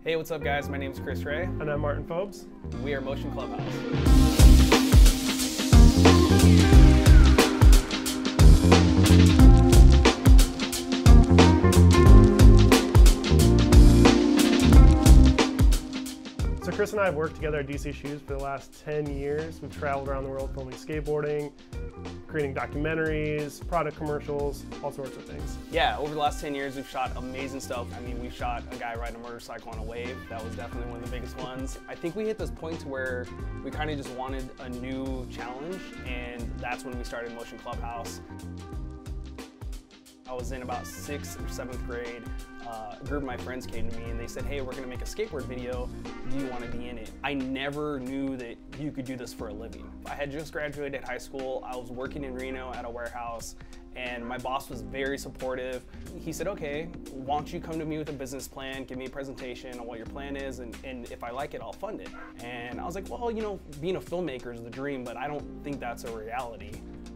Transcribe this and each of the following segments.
Hey, what's up guys? My name is Chris Ray. And I'm Martin Fobes. We are Motion Clubhouse. So Chris and I have worked together at DC Shoes for the last 10 years. We've traveled around the world filming skateboarding, creating documentaries, product commercials, all sorts of things. Yeah, over the last 10 years we've shot amazing stuff. I mean, we've shot a guy riding a motorcycle on a wave. That was definitely one of the biggest ones. I think we hit this point where we kind of just wanted a new challenge, and that's when we started Motion Clubhouse. I was in about 6th or 7th grade. A group of my friends came to me and they said, hey, we're gonna make a skateboard video. Do you wanna be in it? I never knew that you could do this for a living. I had just graduated high school. I was working in Reno at a warehouse and my boss was very supportive. He said, okay, why don't you come to me with a business plan, give me a presentation on what your plan is, and if I like it, I'll fund it. And I was like, well, you know, being a filmmaker is the dream, but I don't think that's a reality.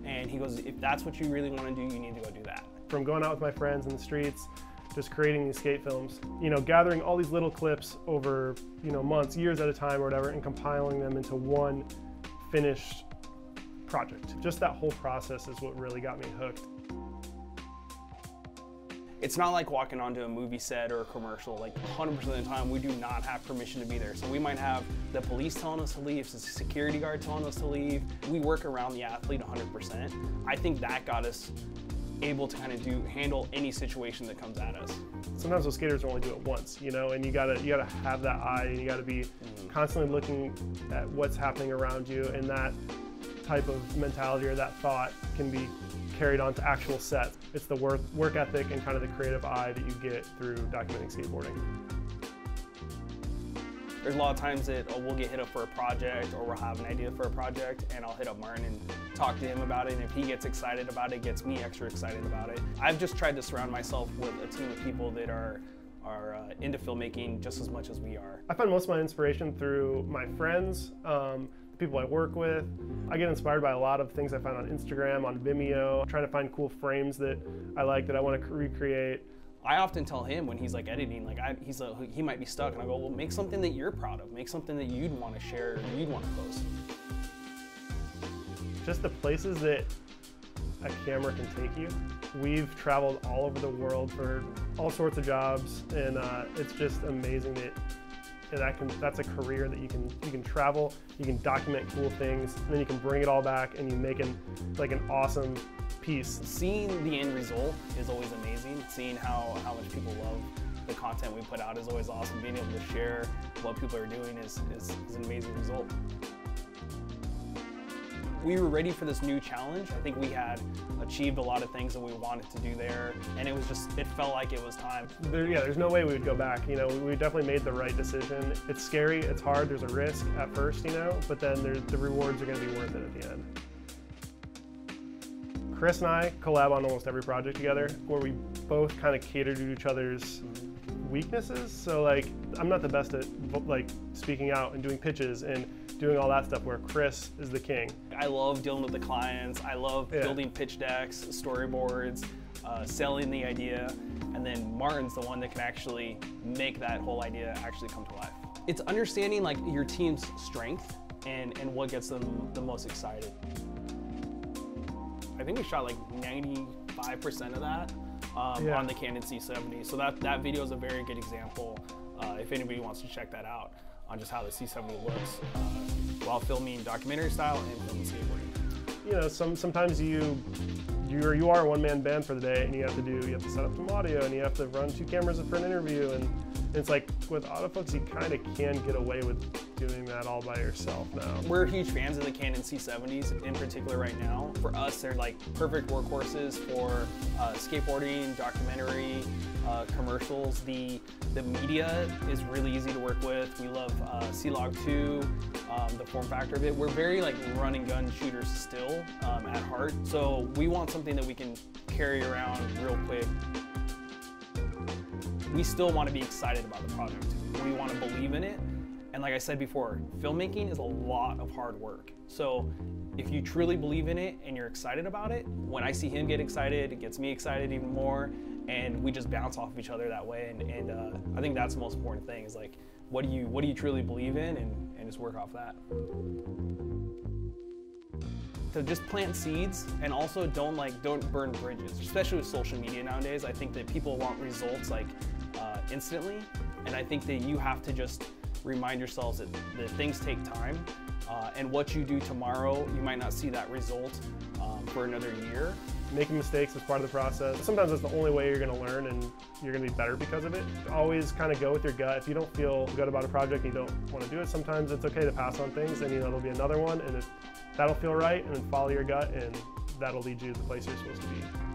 And he goes, if that's what you really wanna do, you need to go do that. From going out with my friends in the streets, just creating these skate films, you know, gathering all these little clips over, you know, months, years at a time or whatever, and compiling them into one finished project. Just that whole process is what really got me hooked. It's not like walking onto a movie set or a commercial. Like 100% of the time, we do not have permission to be there. So we might have the police telling us to leave, the security guard telling us to leave. We work around the athlete 100%. I think that got us able to kind of handle any situation that comes at us. Sometimes those skaters only do it once, you know, and you gotta have that eye, and you gotta be constantly looking at what's happening around you, and that type of mentality or that thought can be carried on to actual sets. It's the work ethic and kind of the creative eye that you get through documenting skateboarding. There's a lot of times that we'll get hit up for a project, or we'll have an idea for a project, and I'll hit up Martin and talk to him about it, and if he gets excited about it, it gets me extra excited about it. I've just tried to surround myself with a team of people that are into filmmaking just as much as we are. I find most of my inspiration through my friends, the people I work with. I get inspired by a lot of things I find on Instagram, on Vimeo, trying to find cool frames that I like, that I want to recreate. I often tell him when he's like editing, like he might be stuck, and I go, well, make something that you're proud of, make something that you'd want to share, or you'd want to post. Just the places that a camera can take you. We've traveled all over the world for all sorts of jobs, and it's just amazing that that's a career that you can travel, you can document cool things, and then you can bring it all back and you make an awesome piece. Seeing the end result is always amazing. Seeing how much people love the content we put out is always awesome. Being able to share what people are doing is an amazing result. We were ready for this new challenge. I think we had achieved a lot of things that we wanted to do there, and it felt like it was time. There's no way we would go back. You know, we definitely made the right decision. It's scary, it's hard, there's a risk at first, you know, but then the rewards are gonna be worth it at the end. Chris and I collab on almost every project together, where we both kind of cater to each other's weaknesses. So like, I'm not the best at like speaking out and doing pitches and doing all that stuff, where Chris is the king. I love dealing with the clients. I love building pitch decks, storyboards, selling the idea, and then Martin's the one that can actually make that whole idea actually come to life. It's understanding like your team's strength and what gets them the most excited. I think we shot like 95% of that on the Canon C70. So that video is a very good example if anybody wants to check that out on just how the C70 looks while filming documentary style and filming skateboarding. You know, sometimes you are a one-man band for the day, and you have to set up some audio, and you have to run 2 cameras for an interview, and it's like with autofocus you kind of can get away with doing that all by yourself now. We're huge fans of the Canon C70s in particular right now. For us, they're like perfect workhorses for skateboarding, documentary, commercials. The media is really easy to work with. We love C-Log 2, the form factor of it. We're very like run and gun shooters still at heart. So we want something that we can carry around real quick. We still want to be excited about the project. We want to believe in it. And like I said before, filmmaking is a lot of hard work. So if you truly believe in it and you're excited about it, when I see him get excited, it gets me excited even more. and we just bounce off of each other that way. And I think that's the most important thing, is like, what do you truly believe in, and just work off that. To just plant seeds, and also don't burn bridges, especially with social media nowadays. I think that people want results like instantly, and I think that you have to just remind yourselves that things take time, and what you do tomorrow, you might not see that result for another year. Making mistakes is part of the process. Sometimes that's the only way you're going to learn, and you're going to be better because of it. Always kind of go with your gut. If you don't feel good about a project and you don't want to do it, sometimes it's okay to pass on things, and there'll be another one, and that'll feel right, and then follow your gut, and that'll lead you to the place you're supposed to be.